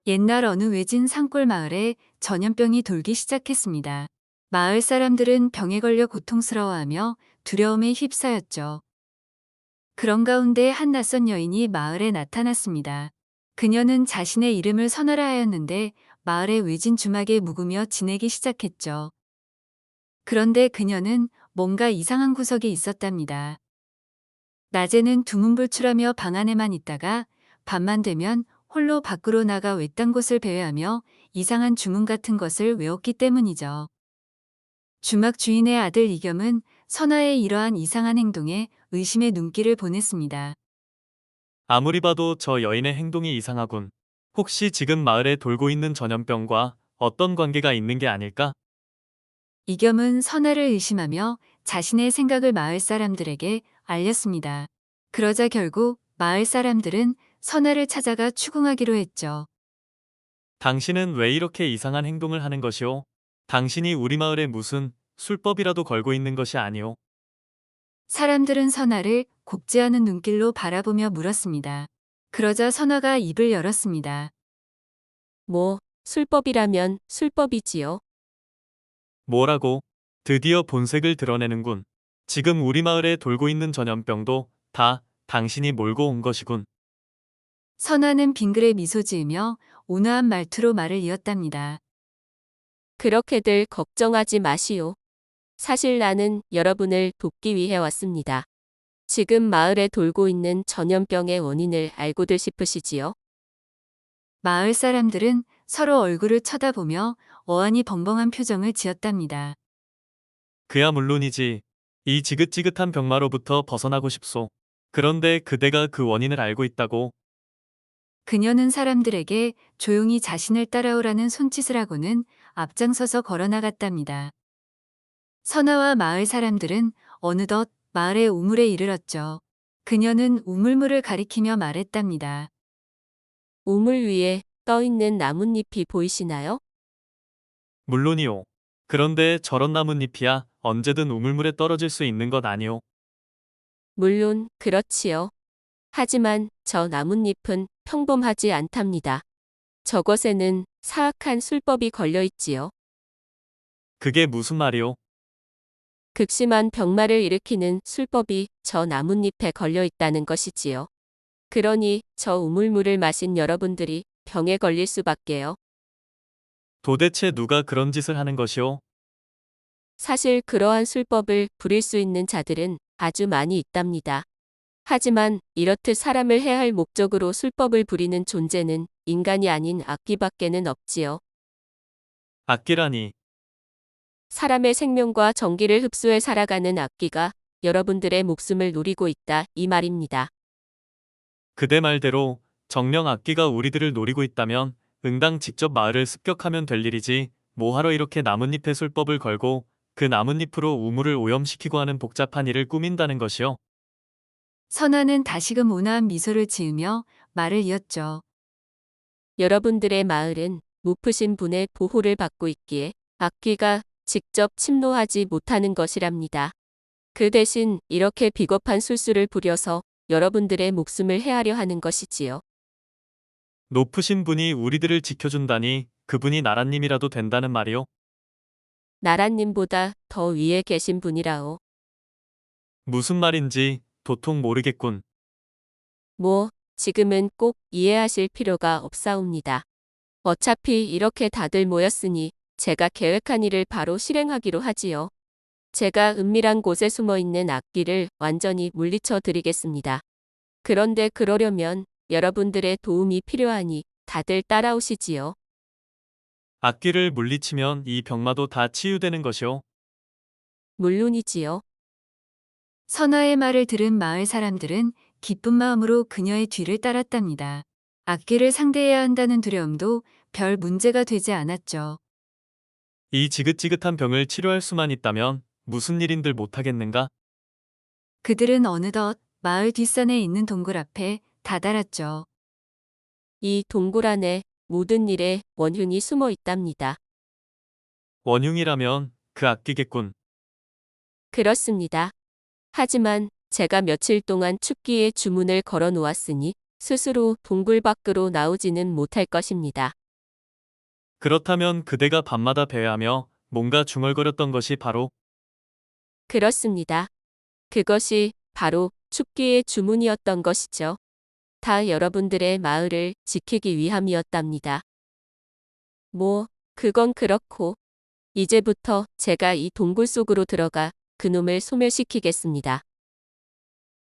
옛날 어느 외진 산골 마을에 전염병이 돌기 시작했습니다. 마을 사람들은 병에 걸려 고통스러워하며 두려움에 휩싸였죠. 그런 가운데 한 낯선 여인이 마을에 나타났습니다. 그녀는 자신의 이름을 선하라 하였는데 마을의 외진 주막에 묵으며 지내기 시작했죠. 그런데 그녀는 뭔가 이상한 구석이 있었답니다. 낮에는 두문불출하며 방 안에만 있다가 밤만 되면 홀로 밖으로 나가 외딴 곳을 배회하며 이상한 주문 같은 것을 외웠기 때문이죠. 주막 주인의 아들 이겸은 선아의 이러한 이상한 행동에 의심의 눈길을 보냈습니다. 아무리 봐도 저 여인의 행동이 이상하군. 혹시 지금 마을에 돌고 있는 전염병과 어떤 관계가 있는 게 아닐까? 이겸은 선아를 의심하며 자신의 생각을 마을 사람들에게 알렸습니다. 그러자 결국 마을 사람들은 선아를 찾아가 추궁하기로 했죠. 당신은 왜 이렇게 이상한 행동을 하는 것이오? 당신이 우리 마을에 무슨 술법이라도 걸고 있는 것이 아니오. 사람들은 선아를 곱지 않은 눈길로 바라보며 물었습니다. 그러자 선아가 입을 열었습니다. 뭐, 술법이라면 술법이지요. 뭐라고? 드디어 본색을 드러내는군. 지금 우리 마을에 돌고 있는 전염병도 다 당신이 몰고 온 것이군. 선아는 빙그레 미소 지으며 온화한 말투로 말을 이었답니다. 그렇게들 걱정하지 마시오. 사실 나는 여러분을 돕기 위해 왔습니다. 지금 마을에 돌고 있는 전염병의 원인을 알고들 싶으시지요? 마을 사람들은 서로 얼굴을 쳐다보며 어안이 벙벙한 표정을 지었답니다. 그야 물론이지. 이 지긋지긋한 병마로부터 벗어나고 싶소. 그런데 그대가 그 원인을 알고 있다고. 그녀는 사람들에게 조용히 자신을 따라오라는 손짓을 하고는 앞장서서 걸어 나갔답니다. 선아와 마을 사람들은 어느덧 마을의 우물에 이르렀죠. 그녀는 우물물을 가리키며 말했답니다. 우물 위에 떠 있는 나뭇잎이 보이시나요? 물론이오. 그런데 저런 나뭇잎이야 언제든 우물물에 떨어질 수 있는 것 아니오. 물론 그렇지요. 하지만 저 나뭇잎은 평범하지 않답니다. 저것에는 사악한 술법이 걸려 있지요. 그게 무슨 말이오? 극심한 병마를 일으키는 술법이 저 나뭇잎에 걸려 있다는 것이지요. 그러니 저 우물물을 마신 여러분들이 병에 걸릴 수밖에요. 도대체 누가 그런 짓을 하는 것이오? 사실 그러한 술법을 부릴 수 있는 자들은 아주 많이 있답니다. 하지만 이렇듯 사람을 해할 목적으로 술법을 부리는 존재는 인간이 아닌 악귀밖에는 없지요. 악기라니. 사람의 생명과 정기를 흡수해 살아가는 악귀가 여러분들의 목숨을 노리고 있다 이 말입니다. 그대 말대로 정령 악기가 우리들을 노리고 있다면 응당 직접 마을을 습격하면 될 일이지 뭐하러 이렇게 나뭇잎에 술법을 걸고 그 나뭇잎으로 우물을 오염시키고 하는 복잡한 일을 꾸민다는 것이오. 선아는 다시금 온화한 미소를 지으며 말을 이었죠. 여러분들의 마을은 높으신 분의 보호를 받고 있기에 악귀가 직접 침노하지 못하는 것이랍니다. 그 대신 이렇게 비겁한 술수를 부려서 여러분들의 목숨을 해하려 하는 것이지요. 높으신 분이 우리들을 지켜준다니 그분이 나라님이라도 된다는 말이오. 나라님보다 더 위에 계신 분이라오. 무슨 말인지 도통 모르겠군. 뭐, 지금은 꼭 이해하실 필요가 없사옵니다. 어차피 이렇게 다들 모였으니 제가 계획한 일을 바로 실행하기로 하지요. 제가 은밀한 곳에 숨어 있는 악귀를 완전히 물리쳐 드리겠습니다. 그런데 그러려면 여러분들의 도움이 필요하니 다들 따라오시지요. 악기를 물리치면 이 병마도 다 치유되는 것이오. 물론이지요. 선아의 말을 들은 마을 사람들은 기쁜 마음으로 그녀의 뒤를 따랐답니다. 악기를 상대해야 한다는 두려움도 별 문제가 되지 않았죠. 이 지긋지긋한 병을 치료할 수만 있다면 무슨 일인들 못하겠는가? 그들은 어느덧 마을 뒷산에 있는 동굴 앞에 다다랐죠. 이 동굴 안에 모든 일에 원흉이 숨어 있답니다. 원흉이라면 그 악기겠군. 그렇습니다. 하지만 제가 며칠 동안 춥기에 주문을 걸어 놓았으니 스스로 동굴 밖으로 나오지는 못할 것입니다. 그렇다면 그대가 밤마다 배회하며 뭔가 중얼거렸던 것이 바로 그렇습니다. 그것이 바로 춥기의 주문이었던 것이죠. 다 여러분들의 마을을 지키기 위함이었답니다. 그건 그렇고, 이제부터 제가 이 동굴 속으로 들어가 그놈을 소멸시키겠습니다.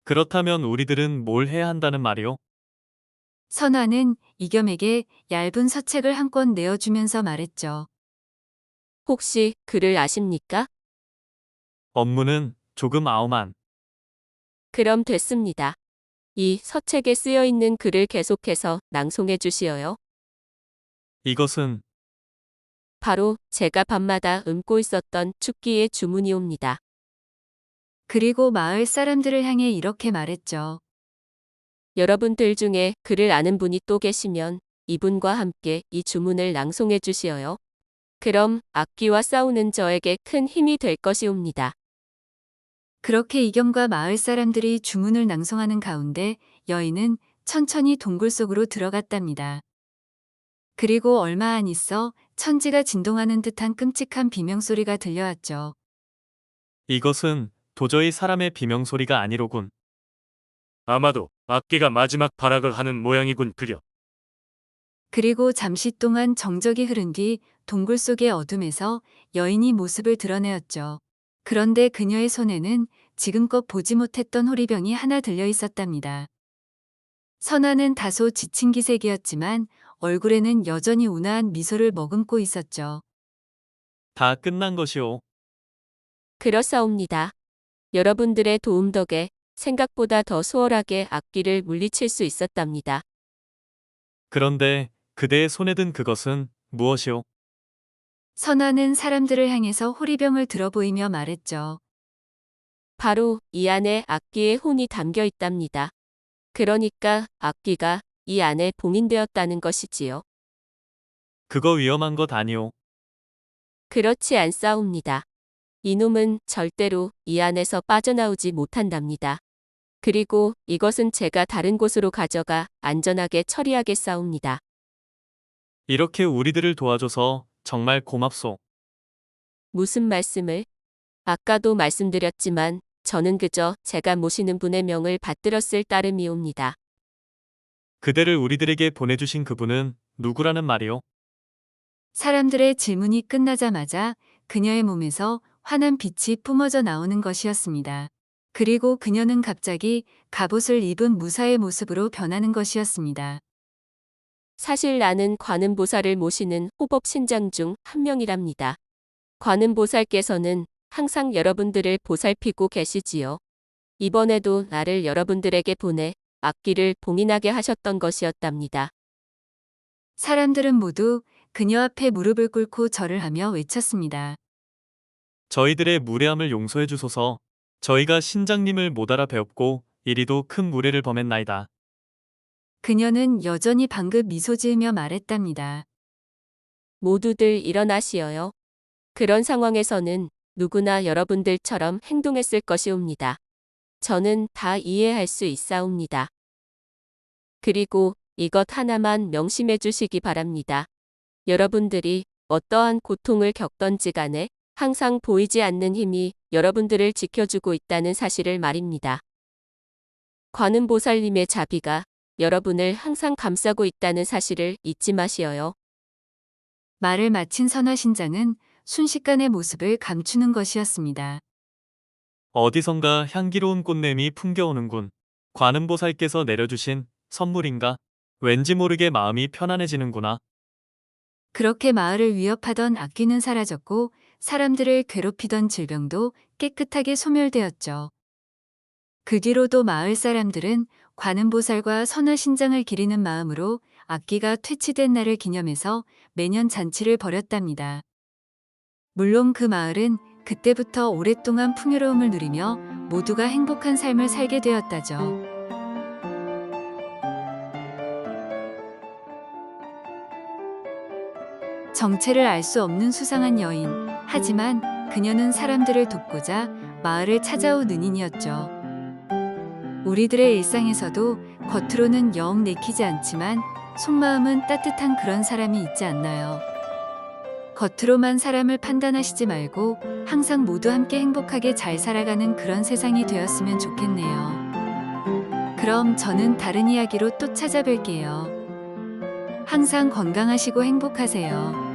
그렇다면 우리들은 뭘 해야 한다는 말이오? 선화는 이겸에게 얇은 서책을 한 권 내어주면서 말했죠. 혹시 글을 아십니까? 업무는 조금 아오만. 그럼 됐습니다. 이 서책에 쓰여 있는 글을 계속해서 낭송해 주시어요. 이것은 바로 제가 밤마다 읊고 있었던 춥기의 주문이옵니다. 그리고 마을 사람들을 향해 이렇게 말했죠. 여러분들 중에 글을 아는 분이 또 계시면 이분과 함께 이 주문을 낭송해 주시어요. 그럼 악귀와 싸우는 저에게 큰 힘이 될 것이옵니다. 그렇게 이겸과 마을 사람들이 주문을 낭송하는 가운데 여인은 천천히 동굴 속으로 들어갔답니다. 그리고 얼마 안 있어 천지가 진동하는 듯한 끔찍한 비명소리가 들려왔죠. 이것은 도저히 사람의 비명소리가 아니로군. 아마도 악기가 마지막 발악을 하는 모양이군 그려. 그리고 잠시 동안 정적이 흐른 뒤 동굴 속의 어둠에서 여인이 모습을 드러내었죠. 그런데 그녀의 손에는 지금껏 보지 못했던 호리병이 하나 들려 있었답니다. 선아는 다소 지친 기색이었지만 얼굴에는 여전히 온화한 미소를 머금고 있었죠. 다 끝난 것이오. 그렇사옵니다. 여러분들의 도움 덕에 생각보다 더 수월하게 악귀를 물리칠 수 있었답니다. 그런데 그대의 손에 든 그것은 무엇이오? 선아는 사람들을 향해서 호리병을 들어 보이며 말했죠. 바로 이 안에 악귀의 혼이 담겨 있답니다. 그러니까 악귀가 이 안에 봉인되었다는 것이지요. 그거 위험한 것 아니오. 그렇지 않사옵니다. 이놈은 절대로 이 안에서 빠져나오지 못한답니다. 그리고 이것은 제가 다른 곳으로 가져가 안전하게 처리하겠사옵니다. 이렇게 우리들을 도와줘서 정말 고맙소. 무슨 말씀을? 아까도 말씀드렸지만 저는 그저 제가 모시는 분의 명을 받들었을 따름이옵니다. 그대를 우리들에게 보내주신 그분은 누구라는 말이오? 사람들의 질문이 끝나자마자 그녀의 몸에서 환한 빛이 뿜어져 나오는 것이었습니다. 그리고 그녀는 갑자기 갑옷을 입은 무사의 모습으로 변하는 것이었습니다. 사실 나는 관음보살을 모시는 호법신장 중 한 명이랍니다. 관음보살께서는 항상 여러분들을 보살피고 계시지요. 이번에도 나를 여러분들에게 보내 악귀를 봉인하게 하셨던 것이었답니다. 사람들은 모두 그녀 앞에 무릎을 꿇고 절을 하며 외쳤습니다. 저희들의 무례함을 용서해 주소서. 저희가 신장님을 못 알아 배웠고 이리도 큰 무례를 범했나이다. 그녀는 여전히 방긋 미소 지으며 말했답니다. 모두들 일어나시어요. 그런 상황에서는 누구나 여러분들처럼 행동했을 것이옵니다. 저는 다 이해할 수 있사옵니다. 그리고 이것 하나만 명심해 주시기 바랍니다. 여러분들이 어떠한 고통을 겪던지 간에 항상 보이지 않는 힘이 여러분들을 지켜주고 있다는 사실을 말입니다. 관음보살님의 자비가 여러분을 항상 감싸고 있다는 사실을 잊지 마시어요. 말을 마친 선화신장은 순식간에 모습을 감추는 것이었습니다. 어디선가 향기로운 꽃냄이 풍겨오는군. 관음보살께서 내려주신 선물인가? 왠지 모르게 마음이 편안해지는구나. 그렇게 마을을 위협하던 악귀는 사라졌고 사람들을 괴롭히던 질병도 깨끗하게 소멸되었죠. 그 뒤로도 마을 사람들은 관음보살과 선화신장을 기리는 마음으로 악귀가 퇴치된 날을 기념해서 매년 잔치를 벌였답니다. 물론 그 마을은 그때부터 오랫동안 풍요로움을 누리며 모두가 행복한 삶을 살게 되었다죠. 정체를 알 수 없는 수상한 여인. 하지만 그녀는 사람들을 돕고자 마을을 찾아온 은인이었죠. 우리들의 일상에서도 겉으로는 영 내키지 않지만 속마음은 따뜻한 그런 사람이 있지 않나요? 겉으로만 사람을 판단하시지 말고 항상 모두 함께 행복하게 잘 살아가는 그런 세상이 되었으면 좋겠네요. 그럼 저는 다른 이야기로 또 찾아뵐게요. 항상 건강하시고 행복하세요.